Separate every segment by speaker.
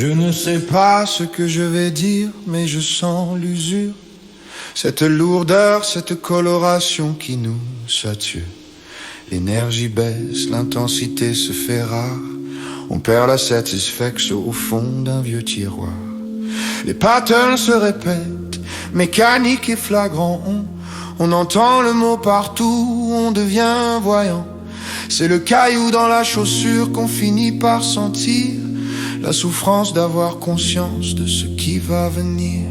Speaker 1: Je ne sais pas ce que je vais dire, mais je sens l'usure. Cette lourdeur, cette coloration qui nous sature. L'énergie baisse, l'intensité se fait rare. On perd la satisfaction au fond d'un vieux tiroir. Les patterns se répètent, mécaniques et flagrants. On entend le mot partout, on devient voyant. C'est le caillou dans la chaussure qu'on finit par sentir. La souffrance d'avoir conscience de ce qui va venir.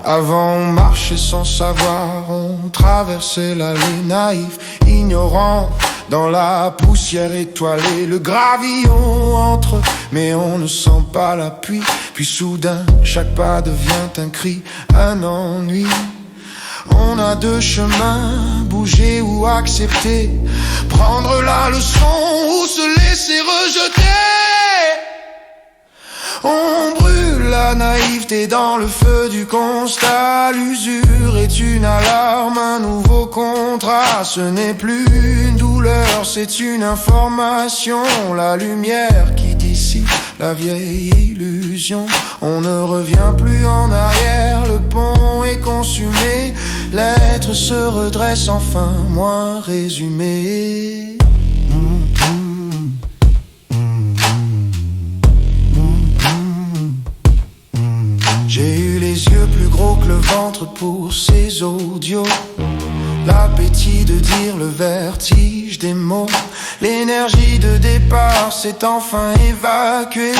Speaker 1: Avant on marchait sans savoir, on traversait l'allée naïf, ignorant dans la poussière étoilée. Le gravillon entre, mais on ne sent pas l'appui. Puis soudain, chaque pas devient un cri, un ennui. On a deux chemins, bouger ou accepter, prendre la leçon ou se laisser rejeter. On brûle la naïveté dans le feu du constat. L'usure est une alarme, un nouveau contrat. Ce n'est plus une douleur, c'est une information. La lumière qui dissipe la vieille illusion. On ne revient plus en arrière, le pont est consumé. L'être se redresse enfin, moins résumé. J'ai eu les yeux plus gros que le ventre pour ces audios. L'appétit de dire, le vertige des mots. L'énergie de départ s'est enfin évacuée,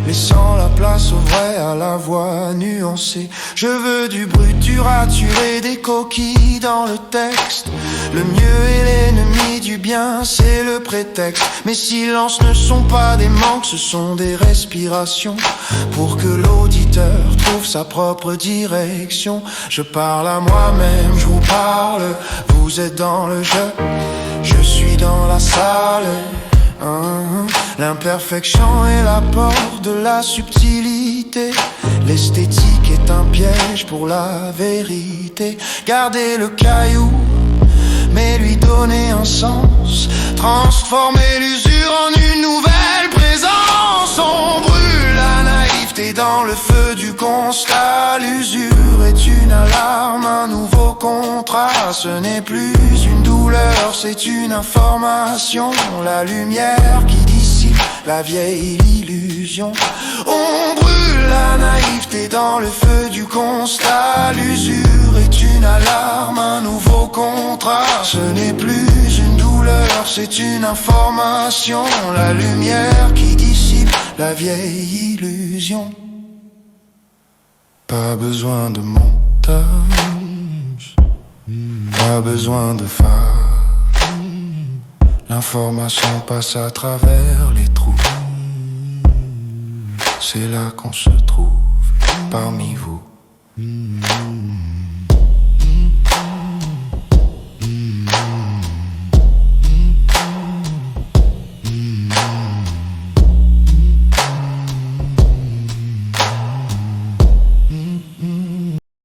Speaker 1: laissant la place au vrai, à la voix nuancée. Je veux du brut, du raturé, des coquilles dans le texte. Le mieux est l'ennemi du bien, c'est le prétexte. Mes silences ne sont pas des manques, ce sont des respirations. Pour que l'auditeur trouve sa propre direction. Je parle à moi-même, je vous parle. Vous êtes dans le jeu, je suis dans la salle. L'imperfection est la porte de la subtilité. L'esthétique est un piège pour la vérité. Gardez le caillou, mais lui donner un sens. Transformer l'usure en une nouvelle présence. On brûle la naïveté dans le feu du constat. L'usure est une alarme, un nouveau contrat. Ce n'est plus une douleur, c'est une information. La lumière qui dissipe la vieille illusion. On brûle la naïveté dans le feu du constat. L'usure est une alarme, un nouveau contrat. Ce n'est plus une douleur, c'est une information. La lumière qui dissipe la vieille illusion. Pas besoin de montage, pas besoin de phare. L'information passe à travers les trous. C'est là qu'on se trouve parmi vous.